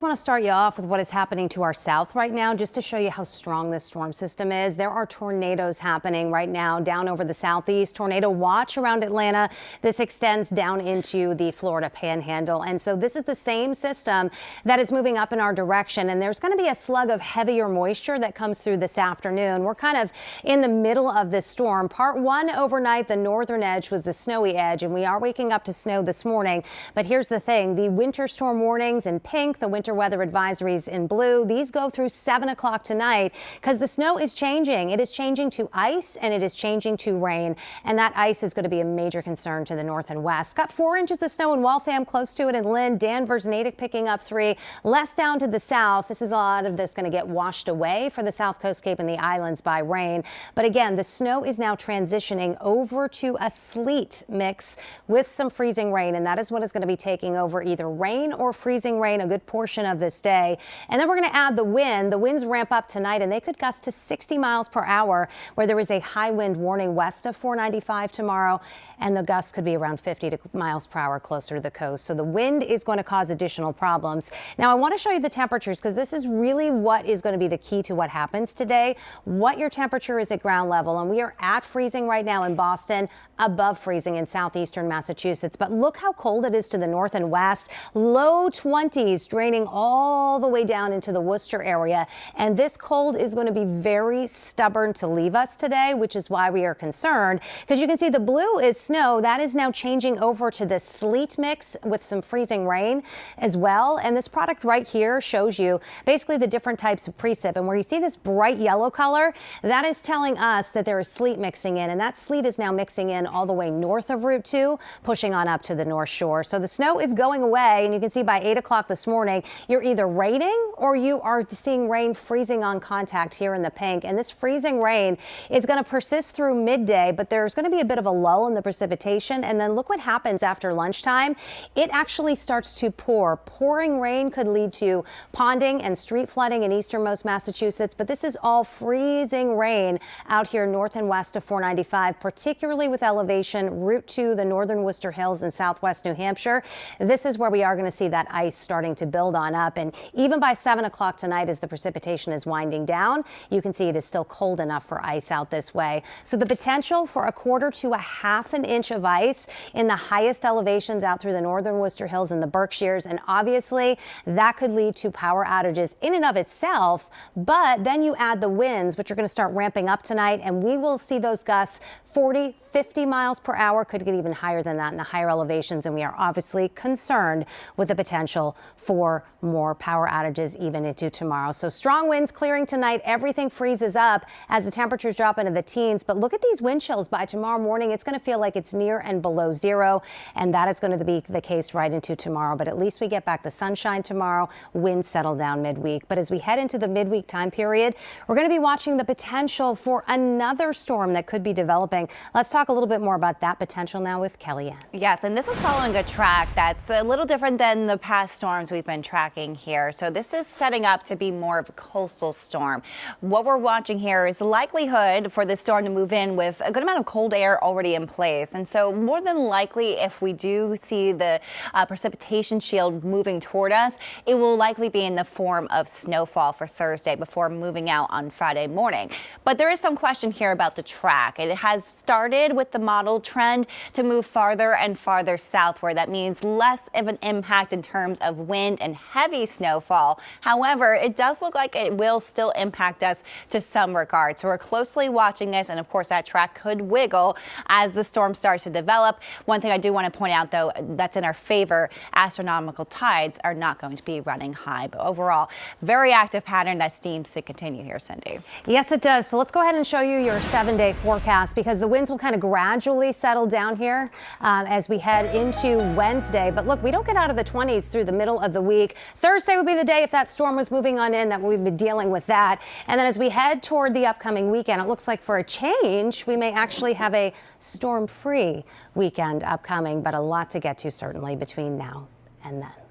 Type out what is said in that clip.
I want to start you off with what is happening to our south right now, just to show you how strong this storm system is. There are tornadoes happening right now down over the southeast. Tornado watch around Atlanta. This extends down into the Florida Panhandle. And so this is the same system that is moving up in our direction. And there's going to be a slug of heavier moisture that comes through this afternoon. We're kind of in the middle of this storm. Part one overnight, the northern edge was the snowy edge, and we are waking up to snow this morning. But here's the thing. The winter storm warnings in pink, the winter weather advisories in blue. These go through 7 o'clock tonight because the snow is changing. It is changing to ice and it is changing to rain. And that ice is going to be a major concern to the north and west. Got 4 inches of snow in Waltham, close to it in Lynn. Danvers, Natick picking up 3. Less down to the south. This is a lot of this going to get washed away for the South Coast Cape and the islands by rain. But again, the snow is now transitioning over to a sleet mix with some freezing rain. And that is what is going to be taking over either rain or freezing rain a good portion of this day. And then we're going to add the wind. The winds ramp up tonight and they could gust to 60 miles per hour, where there is a high wind warning west of 495 tomorrow. And the gusts could be around 50 miles per hour closer to the coast. So the wind is going to cause additional problems. Now I want to show you the temperatures because this is really what is going to be the key to what happens today. What your temperature is at ground level. And we are at freezing right now in Boston, above freezing in southeastern Massachusetts. But look how cold it is to the north and west. Low 20s, draining all the way down into the Worcester area. And this cold is going to be very stubborn to leave us today, which is why we are concerned. Because you can see the blue is snow. That is now changing over to this sleet mix with some freezing rain as well. And this product right here shows you basically the different types of precip. And where you see this bright yellow color, that is telling us that there is sleet mixing in. And that sleet is now mixing in all the way north of Route 2, pushing on up to the North Shore. So the snow is going away. And you can see by 8 o'clock this morning, you're either raining or you are seeing rain freezing on contact here in the pink. And this freezing rain is going to persist through midday, but there's going to be a bit of a lull in the precipitation. And then look what happens after lunchtime. It actually starts to pour. Pouring rain could lead to ponding and street flooding in easternmost Massachusetts, but this is all freezing rain out here north and west of 495, particularly with elevation Route 2, the northern Worcester Hills and southwest New Hampshire. This is where we are going to see that ice starting to build on up. And even by 7 o'clock tonight, as the precipitation is winding down, you can see it is still cold enough for ice out this way. So the potential for a 1/4 to a 1/2 inch of ice in the highest elevations out through the northern Worcester Hills and the Berkshires. And obviously that could lead to power outages in and of itself. But then you add the winds, which are going to start ramping up tonight, and we will see those gusts 40, 50 miles per hour, could get even higher than that in the higher elevations. And we are obviously concerned with the potential for more power outages even into tomorrow. So strong winds clearing tonight. Everything freezes up as the temperatures drop into the teens. But look at these wind chills by tomorrow morning. It's going to feel like it's near and below zero. And that is going to be the case right into tomorrow. But at least we get back the sunshine tomorrow. Winds settle down midweek. But as we head into the midweek time period, we're going to be watching the potential for another storm that could be developing. Let's talk a little bit more about that potential now with Kellyanne. Yes, and this is following a track that's a little different than the past storms we've been tracking here. So this is setting up to be more of a coastal storm. What we're watching here is the likelihood for this storm to move in with a good amount of cold air already in place. And so more than likely, if we do see the precipitation shield moving toward us, it will likely be in the form of snowfall for Thursday before moving out on Friday morning. But there is some question here about the track. It has started with the model trend to move farther and farther southward. That means less of an impact in terms of wind and heavy snowfall. However, it does look like it will still impact us to some regard. So we're closely watching this, and of course that track could wiggle as the storm starts to develop. One thing I do want to point out, though, that's in our favor, astronomical tides are not going to be running high. But overall, very active pattern that seems to continue here, Cindy. Yes, it does. So let's go ahead and show you your 7-day forecast, because the winds will kind of gradually settle down here as we head into Wednesday. But look, we don't get out of the 20s through the middle of the week. Thursday would be the day, if that storm was moving on in, that we'd be dealing with that. And then as we head toward the upcoming weekend, it looks like for a change, we may actually have a storm-free weekend upcoming, but a lot to get to certainly between now and then.